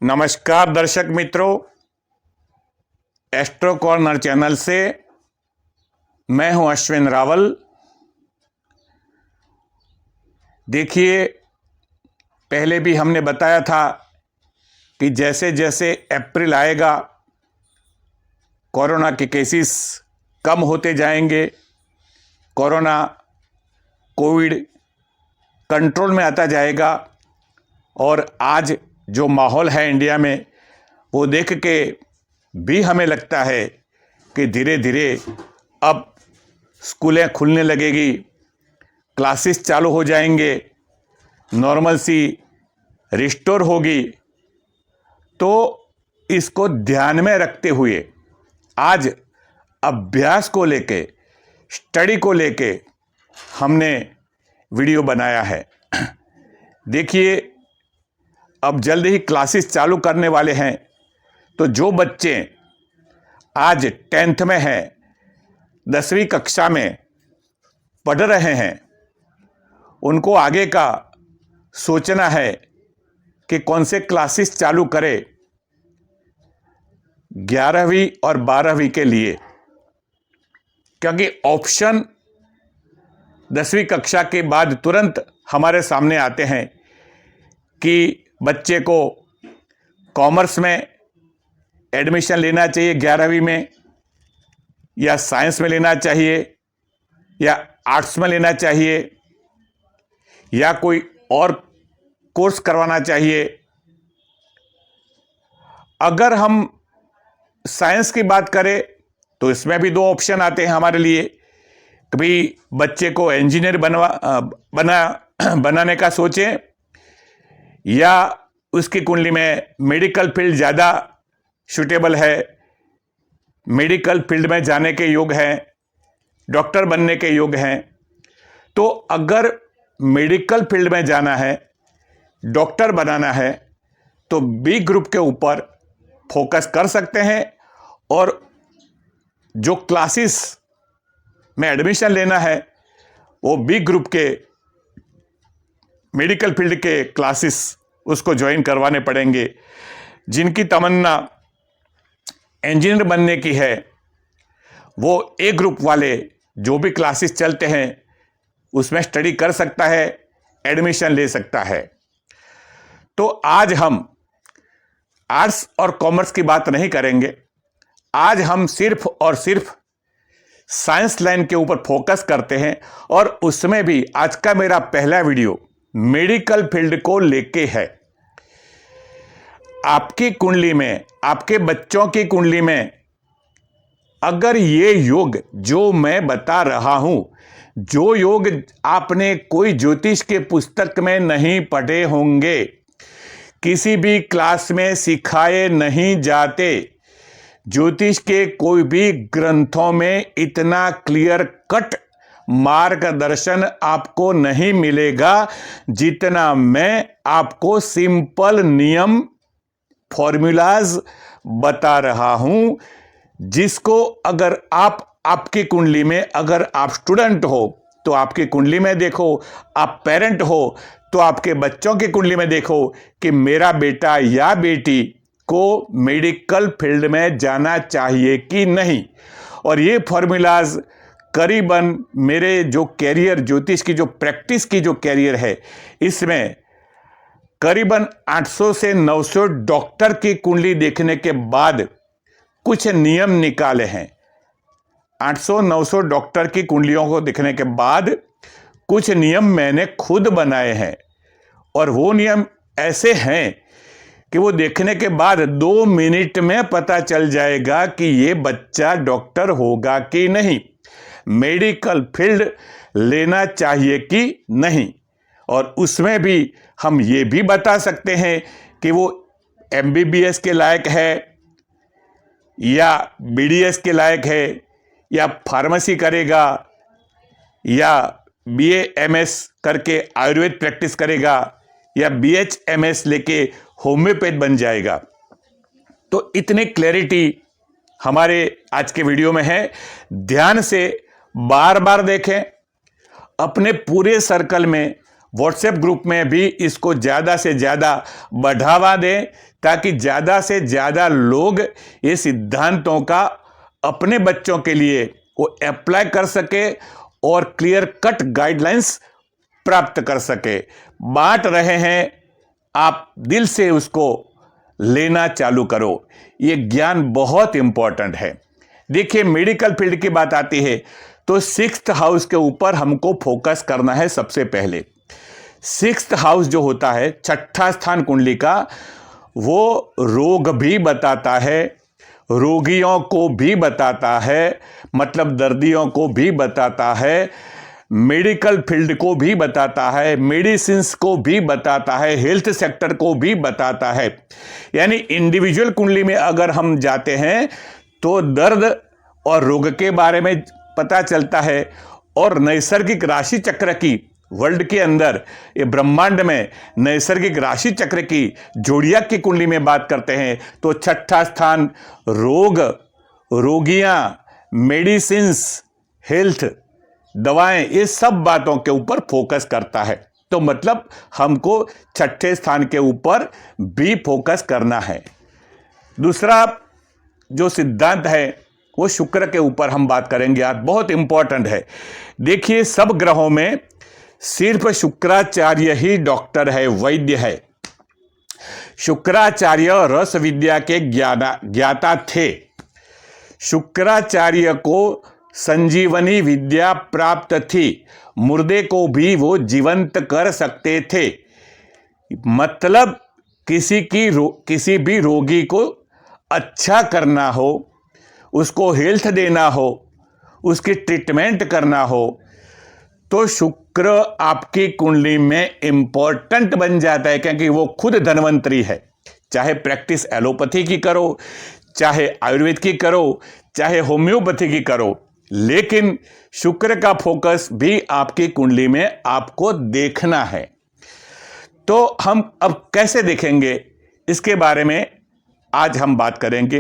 नमस्कार दर्शक मित्रों, एस्ट्रो कॉर्नर चैनल से मैं हूं अश्विन रावल। देखिए, पहले भी हमने बताया था कि जैसे जैसे अप्रैल आएगा कोरोना के केसेस कम होते जाएंगे, कोविड कंट्रोल में आता जाएगा। और आज जो माहौल है इंडिया में, वो देख के भी हमें लगता है कि धीरे धीरे अब स्कूलें खुलने लगेगी, क्लासेस चालू हो जाएंगे, नॉर्मल सी रिस्टोर होगी। तो इसको ध्यान में रखते हुए आज अभ्यास को लेके, स्टडी को लेके हमने वीडियो बनाया है। देखिए, अब जल्द ही क्लासेस चालू करने वाले हैं, तो जो बच्चे आज 10th में हैं, 10वीं कक्षा में पढ़ रहे हैं, उनको आगे का सोचना है कि कौन से क्लासेस चालू करें 11वीं और 12वीं के लिए, क्योंकि ऑप्शन 10वीं कक्षा के बाद तुरंत हमारे सामने आते हैं कि बच्चे को कॉमर्स में एडमिशन लेना चाहिए 11वीं में, या साइंस में लेना चाहिए, या आर्ट्स में लेना चाहिए, या कोई और कोर्स करवाना चाहिए। अगर हम साइंस की बात करें तो इसमें भी दो ऑप्शन आते हैं हमारे लिए। कभी बच्चे को इंजीनियर बनाने का सोचें, या उसकी कुंडली में मेडिकल फील्ड ज़्यादा सूटेबल है, मेडिकल फील्ड में जाने के योग हैं, डॉक्टर बनने के योग हैं। तो अगर मेडिकल फील्ड में जाना है, डॉक्टर बनाना है, तो बी ग्रुप के ऊपर फोकस कर सकते हैं। और जो क्लासेस में एडमिशन लेना है, वो बी ग्रुप के मेडिकल फील्ड के क्लासेस उसको ज्वाइन करवाने पड़ेंगे। जिनकी तमन्ना इंजीनियर बनने की है, वो ए ग्रुप वाले जो भी क्लासेस चलते हैं उसमें स्टडी कर सकता है, एडमिशन ले सकता है। तो आज हम आर्ट्स और कॉमर्स की बात नहीं करेंगे। आज हम सिर्फ और सिर्फ साइंस लाइन के ऊपर फोकस करते हैं, और उसमें भी आज का मेरा पहला वीडियो मेडिकल फील्ड को लेके है। आपकी कुंडली में, आपके बच्चों की कुंडली में अगर ये योग जो मैं बता रहा हूं, जो योग आपने कोई ज्योतिष के पुस्तक में नहीं पढ़े होंगे, किसी भी क्लास में सिखाए नहीं जाते, ज्योतिष के कोई भी ग्रंथों में इतना क्लियर कट मार्गदर्शन आपको नहीं मिलेगा जितना मैं आपको सिंपल नियम, फॉर्मूलाज बता रहा हूं। जिसको अगर आपकी कुंडली में, अगर आप स्टूडेंट हो तो आपकी कुंडली में देखो, आप पेरेंट हो तो आपके बच्चों की कुंडली में देखो कि मेरा बेटा या बेटी को मेडिकल फील्ड में जाना चाहिए कि नहीं। और ये फॉर्मूलाज करीबन मेरे जो कैरियर, ज्योतिष की जो प्रैक्टिस की जो कैरियर है, इसमें करीबन 800 से 900 डॉक्टर की कुंडली देखने के बाद कुछ नियम निकाले हैं। 800-900 डॉक्टर की कुंडलियों को देखने के बाद कुछ नियम मैंने खुद बनाए हैं। और वो नियम ऐसे हैं कि वो देखने के बाद 2 मिनट में पता चल जाएगा कि ये बच्चा डॉक्टर होगा कि नहीं, मेडिकल फील्ड लेना चाहिए कि नहीं। और उसमें भी हम ये भी बता सकते हैं कि वो MBBS के लायक है, या BDS के लायक है, या फार्मेसी करेगा, या BA MS करके आयुर्वेद प्रैक्टिस करेगा, या BHMS लेके होम्योपैथ बन जाएगा। तो इतने क्लैरिटी हमारे आज के वीडियो में है। ध्यान से बार बार देखें, अपने पूरे सर्कल में व्हाट्सएप ग्रुप में भी इसको ज़्यादा से ज़्यादा बढ़ावा दें, ताकि ज़्यादा से ज़्यादा लोग ये सिद्धांतों का अपने बच्चों के लिए वो अप्लाई कर सके और क्लियर कट गाइडलाइंस प्राप्त कर सके। बांट रहे हैं, आप दिल से उसको लेना चालू करो। ये ज्ञान बहुत इंपॉर्टेंट है। देखिए, मेडिकल फील्ड की बात आती है तो 6th हाउस के ऊपर हमको फोकस करना है। सबसे पहले 6th हाउस जो होता है, 6ठा स्थान कुंडली का, वो रोग भी बताता है, रोगियों को भी बताता है, मतलब दर्दियों को भी बताता है, मेडिकल फील्ड को भी बताता है, मेडिसिन्स को भी बताता है, हेल्थ सेक्टर को भी बताता है। यानी इंडिविजुअल कुंडली में अगर हम जाते हैं तो दर्द और रोग के बारे में पता चलता है, और नैसर्गिक राशि चक्र की, वर्ल्ड के अंदर ये ब्रह्मांड में नैसर्गिक राशि चक्र की, जोड़ियाक की कुंडली में बात करते हैं तो 6ठा स्थान रोग, रोगियां, मेडिसिन्स, हेल्थ, दवाएं, ये सब बातों के ऊपर फोकस करता है। तो मतलब हमको 6ठे स्थान के ऊपर भी फोकस करना है। दूसरा जो सिद्धांत है वो शुक्र के ऊपर हम बात करेंगे आज, बहुत इंपॉर्टेंट है। देखिए, सब ग्रहों में सिर्फ शुक्राचार्य ही डॉक्टर है, वैद्य है। शुक्राचार्य रस विद्या के ज्ञाता थे। शुक्राचार्य को संजीवनी विद्या प्राप्त थी, मुर्दे को भी वो जीवंत कर सकते थे। मतलब किसी भी रोगी को अच्छा करना हो, उसको हेल्थ देना हो, उसकी ट्रीटमेंट करना हो, तो शुक्र आपकी कुंडली में इंपॉर्टेंट बन जाता है, क्योंकि वो खुद धन्वंतरी है। चाहे प्रैक्टिस एलोपैथी की करो, चाहे आयुर्वेद की करो, चाहे होम्योपैथी की करो, लेकिन शुक्र का फोकस भी आपकी कुंडली में आपको देखना है। तो हम अब कैसे देखेंगे, इसके बारे में आज हम बात करेंगे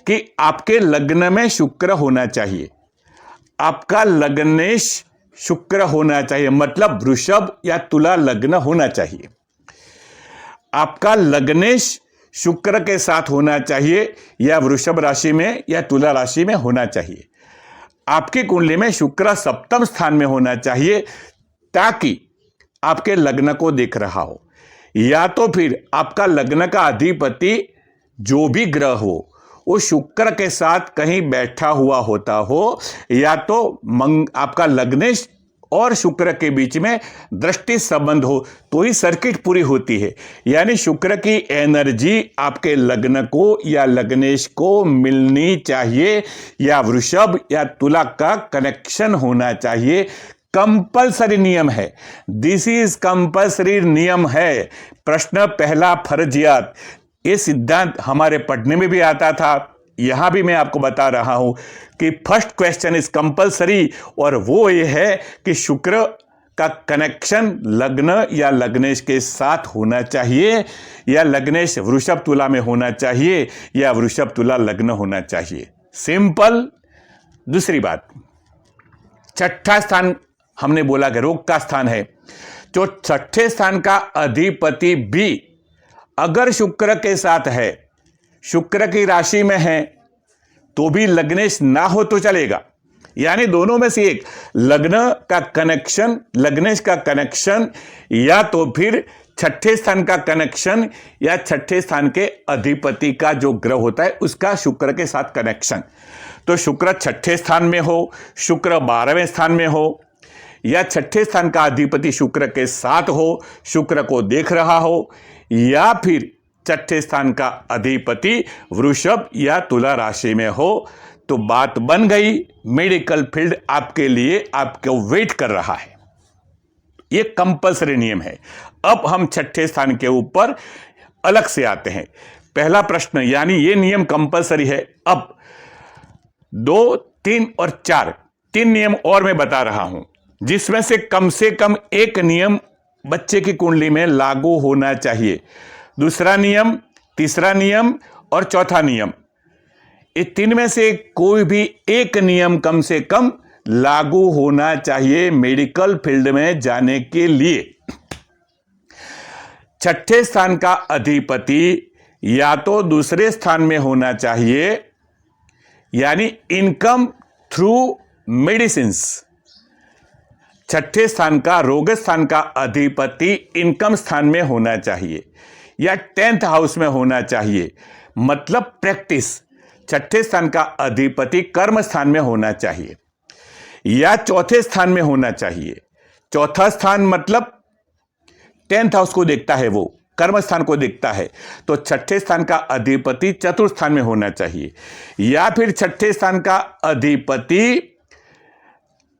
कि आपके लग्न में शुक्र होना चाहिए। आपका लग्नेश शुक्र होना चाहिए, मतलब वृषभ या तुला लग्न होना चाहिए। आपका लग्नेश शुक्र के साथ होना चाहिए, या वृषभ राशि में या तुला राशि में होना चाहिए। आपकी कुंडली में शुक्र 7वें स्थान में होना चाहिए, ताकि आपके लग्न को देख रहा हो, या तो फिर आपका लग्न का अधिपति जो भी ग्रह हो वो शुक्र के साथ कहीं बैठा हुआ होता हो, या तो आपका लग्नेश और शुक्र के बीच में दृष्टि संबंध हो, तो ही सर्किट पूरी होती है। यानी शुक्र की एनर्जी आपके लग्न को या लग्नेश को मिलनी चाहिए, या वृषभ या तुला का कनेक्शन होना चाहिए। कंपल्सरी नियम है, दिस इज कंपल्सरी नियम है। प्रश्न पहला फर्जियात, ये सिद्धांत हमारे पढ़ने में भी आता था, यहां भी मैं आपको बता रहा हूं कि फर्स्ट क्वेश्चन इज कंपल्सरी, और वो ये है कि शुक्र का कनेक्शन लग्न या लग्नेश के साथ होना चाहिए, या लग्नेश वृषभ तुला में होना चाहिए, या वृषभ तुला लग्न होना चाहिए। सिंपल। दूसरी बात, 6ठा स्थान हमने बोला कि रोग का स्थान है, जो 6ठे स्थान का अधिपति भी अगर शुक्र के साथ है, शुक्र की राशि में है, तो भी लग्नेश ना हो तो चलेगा। यानी दोनों में से एक, लग्न का कनेक्शन, लग्नेश का कनेक्शन, या तो फिर 6ठे स्थान का कनेक्शन, या 6ठे स्थान के अधिपति का जो ग्रह होता है उसका शुक्र के साथ कनेक्शन। तो शुक्र 6ठे स्थान में हो, शुक्र 12वें स्थान में हो, या 6ठे स्थान का अधिपति शुक्र के साथ हो, शुक्र को देख रहा हो, या फिर 6ठे स्थान का अधिपति वृषभ या तुला राशि में हो, तो बात बन गई। मेडिकल फील्ड आपके लिए आपको वेट कर रहा है। ये कंपल्सरी नियम है। अब हम 6ठे स्थान के ऊपर अलग से आते हैं। पहला प्रश्न, यानी ये नियम कंपल्सरी है। अब 2, 3 और 4, 3 नियम और मैं बता रहा हूं, जिसमें से कम एक नियम बच्चे की कुंडली में लागू होना चाहिए। दूसरा नियम, तीसरा नियम और चौथा नियम, ये 3 में से कोई भी एक नियम कम से कम लागू होना चाहिए मेडिकल फील्ड में जाने के लिए। छठे स्थान का अधिपति या तो दूसरे स्थान में होना चाहिए, यानी इनकम थ्रू मेडिसिन्स। छठे स्थान का, रोग स्थान का अधिपति इनकम स्थान में होना चाहिए या 10th हाउस में होना चाहिए, मतलब प्रैक्टिस। छठे स्थान का अधिपति कर्म स्थान में होना चाहिए या चौथे स्थान में होना चाहिए। चौथा स्थान मतलब 10th हाउस को देखता है, वो कर्म स्थान को देखता है। तो छठे स्थान का अधिपति चतुर्थ स्थान में होना चाहिए, या फिर छठे स्थान का अधिपति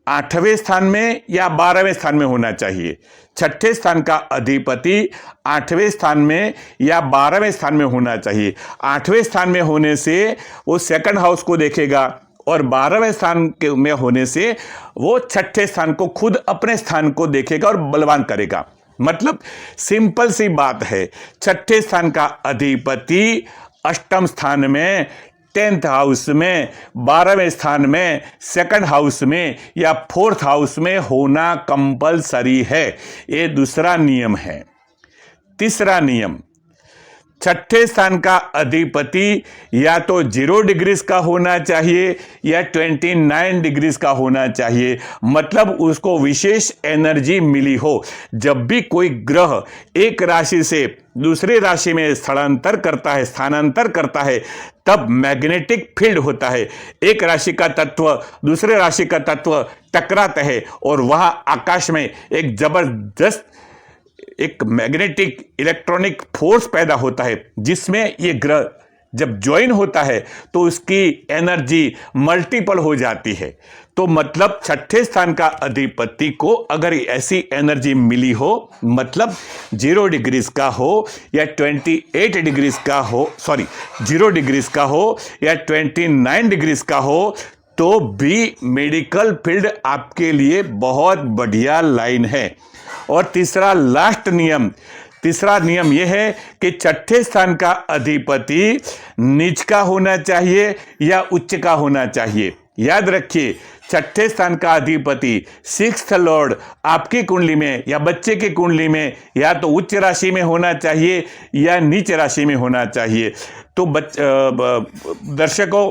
8वें स्थान में या 12वें स्थान में होना चाहिए। छठे स्थान का अधिपति 8वें स्थान में या 12वें स्थान में होना चाहिए। 8वें स्थान में होने से वो सेकंड हाउस को देखेगा और 12वें स्थान में होने से वो छठे स्थान को, खुद अपने स्थान को देखेगा और बलवान करेगा। मतलब सिंपल सी बात है, छठे स्थान का अधिपति अष्टम स्थान में, 10th हाउस में, 12वें स्थान में, सेकंड हाउस में या 4th हाउस में होना कंपलसरी है। ये दूसरा नियम है। तीसरा नियम, छठे स्थान का अधिपति या तो 0 डिग्रीज का होना चाहिए या 29 डिग्रीज का होना चाहिए, मतलब उसको विशेष एनर्जी मिली हो। जब भी कोई ग्रह एक राशि से दूसरी राशि में स्थानांतर करता है, तब मैग्नेटिक फील्ड होता है। एक राशि का तत्व दूसरे राशि का तत्व टकराता है और वहां आकाश में एक जबरदस्त एक मैग्नेटिक इलेक्ट्रॉनिक फोर्स पैदा होता है, जिसमें ये ग्रह जब ज्वाइन होता है तो उसकी एनर्जी मल्टीपल हो जाती है। तो मतलब छठे स्थान का अधिपति को अगर ऐसी एनर्जी मिली हो, मतलब 0 डिग्रीज का हो या 28 डिग्रीज का हो, 0 डिग्रीज का हो या 29 डिग्रीज का हो, तो भी मेडिकल फील्ड आपके लिए बहुत बढ़िया लाइन है। और तीसरा नियम यह है कि छठे स्थान का अधिपति नीच का होना चाहिए या उच्च का होना चाहिए। याद रखिए, छठे स्थान का अधिपति 6th लॉर्ड आपकी कुंडली में या बच्चे की कुंडली में या तो उच्च राशि में होना चाहिए या नीच राशि में होना चाहिए। तो दर्शकों,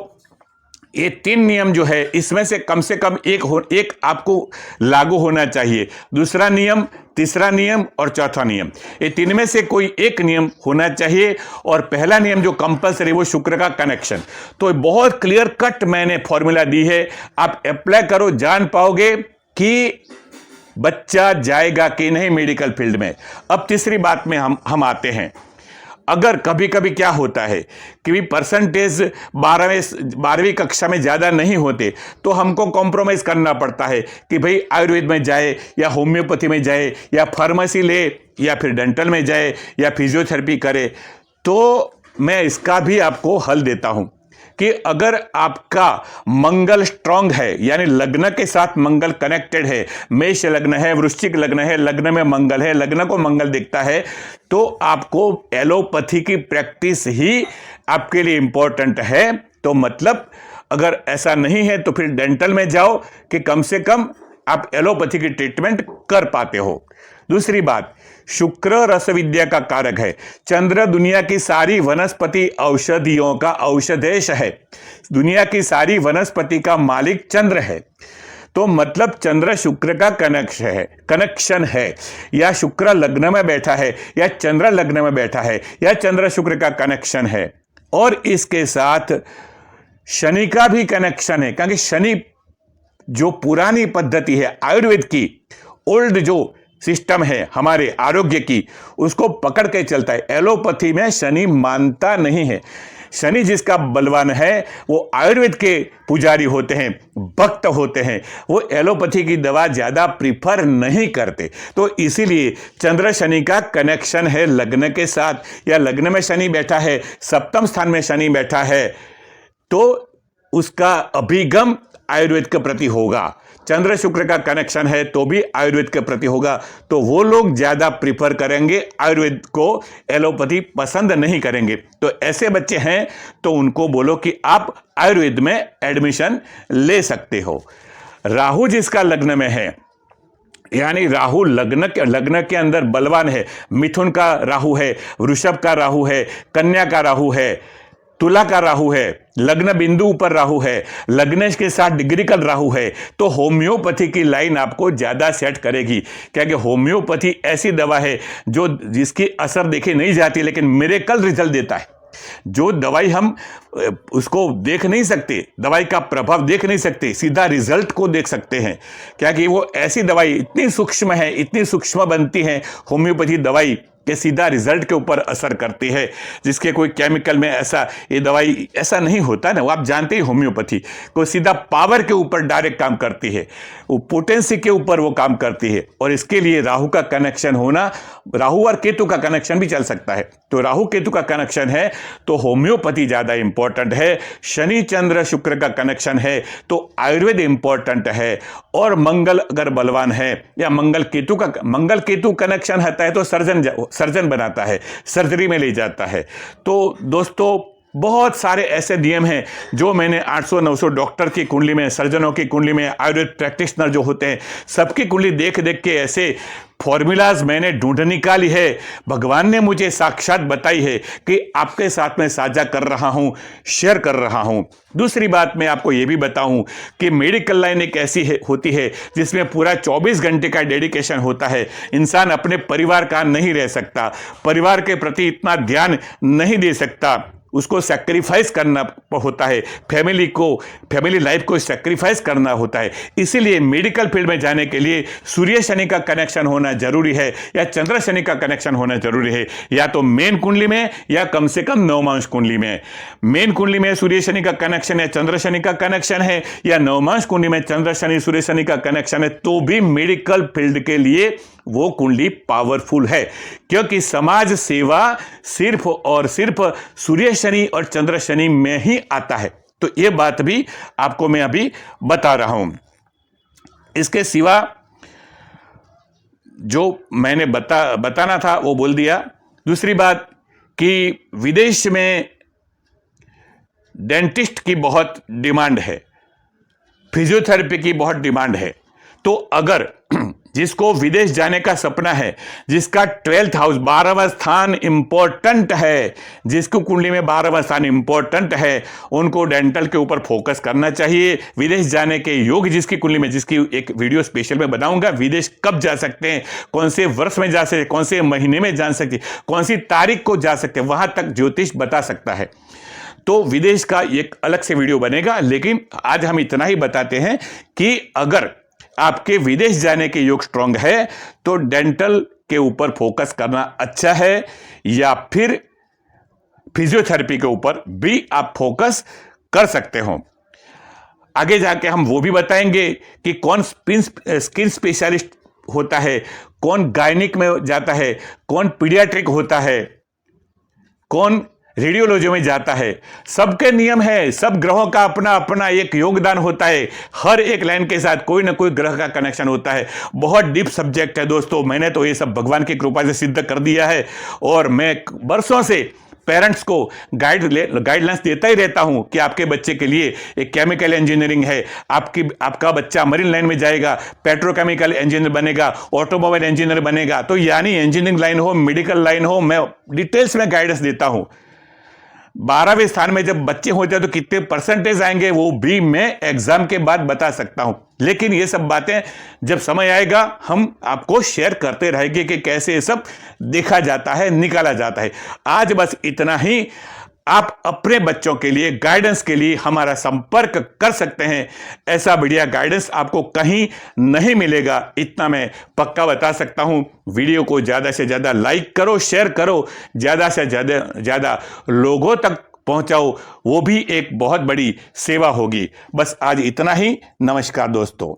ये 3 नियम जो है, इसमें से कम एक आपको लागू होना चाहिए। दूसरा नियम, तीसरा नियम और चौथा नियम, ये 3 में से कोई एक नियम होना चाहिए। और पहला नियम जो कंपलसरी, वो शुक्र का कनेक्शन। तो बहुत क्लियर कट मैंने फॉर्मूला दी है, आप अप्लाई करो, जान पाओगे कि बच्चा जाएगा कि नहीं मेडिकल फील्ड में। अब तीसरी बात में हम आते हैं। अगर कभी कभी क्या होता है कि परसेंटेज 12वीं कक्षा में ज़्यादा नहीं होते, तो हमको कॉम्प्रोमाइज़ करना पड़ता है कि भाई आयुर्वेद में जाए या होम्योपैथी में जाए या फार्मेसी ले या फिर डेंटल में जाए या फिजियोथेरेपी करे। तो मैं इसका भी आपको हल देता हूं कि अगर आपका मंगल स्ट्रांग है, यानी लग्न के साथ मंगल कनेक्टेड है, मेष लग्न है, वृश्चिक लग्न है, लग्न में मंगल है, लग्न को मंगल दिखता है, तो आपको एलोपैथी की प्रैक्टिस ही आपके लिए इंपॉर्टेंट है। तो मतलब अगर ऐसा नहीं है तो फिर डेंटल में जाओ कि कम से कम आप एलोपैथी की ट्रीटमेंट कर पाते हो। दूसरी बात, शुक्र रस विद्या का कारक है। चंद्र दुनिया की सारी वनस्पति औषधियों का औषधेश है। दुनिया की सारी वनस्पति का मालिक चंद्र है। तो मतलब चंद्र शुक्र का कनेक्शन है, या शुक्र लग्न में बैठा है या चंद्र लग्न में बैठा है या चंद्र शुक्र का कनेक्शन है। और इसके साथ शनि का भी कनेक्शन है, क्योंकि शनि जो पुरानी पद्धति है आयुर्वेद की, ओल्ड जो सिस्टम है हमारे आरोग्य की, उसको पकड़ के चलता है। एलोपैथी में शनि मानता नहीं है। शनि जिसका बलवान है वो आयुर्वेद के पुजारी होते हैं, भक्त होते हैं, वो एलोपैथी की दवा ज़्यादा प्रीफर नहीं करते। तो इसीलिए चंद्र शनि का कनेक्शन है लग्न के साथ, या लग्न में शनि बैठा है, सप्तम स्थान में शनि बैठा है, तो उसका अभिगम आयुर्वेद के प्रति होगा। चंद्र शुक्र का कनेक्शन है तो भी आयुर्वेद के प्रति होगा। तो वो लोग ज़्यादा प्रीफर करेंगे आयुर्वेद को, एलोपैथी पसंद नहीं करेंगे। तो ऐसे बच्चे हैं तो उनको बोलो कि आप आयुर्वेद में एडमिशन ले सकते हो। राहु जिसका लग्न में है, यानी राहु लग्न के अंदर बलवान है। मिथुन का राहु है, वृषभ का राहु है, कन्या का राहु है, तुला का राहु है, लग्न बिंदु पर राहु है, लग्नेश के साथ डिग्रिकल राहु है, तो होम्योपैथी की लाइन आपको ज्यादा सेट करेगी। क्योंकि होम्योपैथी ऐसी दवा है जो जिसकी असर देखे नहीं जाती लेकिन मिरेकल रिजल्ट देता है। जो दवाई हम उसको देख नहीं सकते, दवाई का प्रभाव देख नहीं सकते, सीधा रिजल्ट को देख सकते हैं। क्या कि वो ऐसी दवाई इतनी सूक्ष्म है, इतनी सूक्ष्म बनती है होम्योपैथी दवाई कि सीधा रिजल्ट के ऊपर असर करती है, जिसके कोई केमिकल में ऐसा ये दवाई ऐसा नहीं होता ना। वो आप जानते ही होम्योपैथी को सीधा पावर के ऊपर डायरेक्ट काम करती है, वो पोटेंसी के ऊपर वो काम करती है। और इसके लिए राहु का कनेक्शन होना, राहु और केतु का कनेक्शन भी चल सकता है। तो राहु केतु का कनेक्शन है तो होम्योपैथी ज्यादा इंपॉर्टेंट है। शनि चंद्र शुक्र का कनेक्शन है तो आयुर्वेद इंपॉर्टेंट है। और मंगल अगर बलवान है या मंगल केतु कनेक्शन होता है तो सर्जन बनाता है, सर्जरी में ले जाता है। तो दोस्तों बहुत सारे ऐसे नियम हैं जो मैंने 800-900 डॉक्टर की कुंडली में, सर्जनों की कुंडली में, आयुर्वेद प्रैक्टिशनर जो होते हैं सबकी कुंडली देख देख के ऐसे फॉर्मूलाज मैंने ढूंढ निकाली है। भगवान ने मुझे साक्षात बताई है कि आपके साथ में साझा कर रहा हूं, शेयर कर रहा हूं। दूसरी बात मैं आपको यह भी बताऊं कि मेडिकल लाइन एक ऐसी होती है जिसमें पूरा 24 घंटे का डेडिकेशन होता है। इंसान अपने परिवार का नहीं रह सकता, परिवार के प्रति इतना ध्यान नहीं दे सकता, उसको सैक्रिफाइस करना होता है, फैमिली लाइफ को सैक्रिफाइस करना होता है। इसीलिए मेडिकल फील्ड में जाने के लिए सूर्य शनि का कनेक्शन होना जरूरी है या चंद्र शनि का कनेक्शन होना जरूरी है, या तो मेन कुंडली में या कम से कम नवमांश कुंडली में। मेन कुंडली में सूर्य शनि का कनेक्शन है, चंद्र शनि का कनेक्शन है, या नवमांश कुंडली में चंद्र शनि सूर्य शनि का कनेक्शन है, तो भी मेडिकल फील्ड के लिए वो कुंडली पावरफुल है। क्योंकि समाज सेवा सिर्फ और सिर्फ सूर्य शनि और चंद्र शनि में ही आता है। तो ये बात भी आपको मैं अभी बता रहा हूं। इसके सिवा जो मैंने बताना था वो बोल दिया। दूसरी बात कि विदेश में डेंटिस्ट की बहुत डिमांड है, फिजियोथेरेपी की बहुत डिमांड है। तो अगर जिसको विदेश जाने का सपना है, जिसका 12th हाउस 12वां स्थान इंपॉर्टेंट है, जिसको कुंडली में 12वां स्थान इंपॉर्टेंट है, उनको डेंटल के ऊपर फोकस करना चाहिए। विदेश जाने के योग जिसकी कुंडली में, जिसकी एक वीडियो स्पेशल में बनाऊंगा, विदेश कब जा सकते हैं, कौन से वर्ष में जा सकते हैं, कौन से महीने में जा सकते हैं, कौन सी तारीख को जा सकते हैं, वहां तक ज्योतिष बता सकता है। तो विदेश का एक अलग से वीडियो बनेगा, लेकिन आज हम इतना ही बताते हैं कि अगर आपके विदेश जाने के योग स्ट्रांग है तो डेंटल के ऊपर फोकस करना अच्छा है, या फिर फिजियोथेरेपी के ऊपर भी आप फोकस कर सकते हो। आगे जाके हम वो भी बताएंगे कि कौन स्किन स्पेशलिस्ट होता है, कौन गायनिक में जाता है, कौन पीडियाट्रिक होता है, कौन रेडियोलॉजी में जाता है। सबके नियम है, सब ग्रहों का अपना अपना एक योगदान होता है। हर एक लाइन के साथ कोई ना कोई ग्रह का कनेक्शन होता है। बहुत डीप सब्जेक्ट है दोस्तों, मैंने तो ये सब भगवान की कृपा से सिद्ध कर दिया है। और मैं वर्षों से पेरेंट्स को गाइडलाइंस देता ही रहता हूं कि आपके बच्चे के लिए एक केमिकल इंजीनियरिंग है, आपका बच्चा मरीन लाइन में जाएगा, पेट्रोकेमिकल इंजीनियर बनेगा, ऑटोमोबाइल इंजीनियर बनेगा। तो यानी इंजीनियरिंग लाइन हो, मेडिकल लाइन हो, मैं डिटेल्स में गाइडेंस देता हूं। 12वें स्थान में जब बच्चे होते हैं तो कितने परसेंटेज आएंगे वो भी मैं एग्जाम के बाद बता सकता हूं। लेकिन ये सब बातें जब समय आएगा हम आपको शेयर करते रहेंगे कि कैसे ये सब देखा जाता है, निकाला जाता है। आज बस इतना ही। आप अपने बच्चों के लिए गाइडेंस के लिए हमारा संपर्क कर सकते हैं। ऐसा बढ़िया गाइडेंस आपको कहीं नहीं मिलेगा, इतना मैं पक्का बता सकता हूं। वीडियो को ज़्यादा से ज़्यादा लाइक करो, शेयर करो, ज़्यादा से ज़्यादा लोगों तक पहुंचाओ, वो भी एक बहुत बड़ी सेवा होगी। बस आज इतना ही। नमस्कार दोस्तों।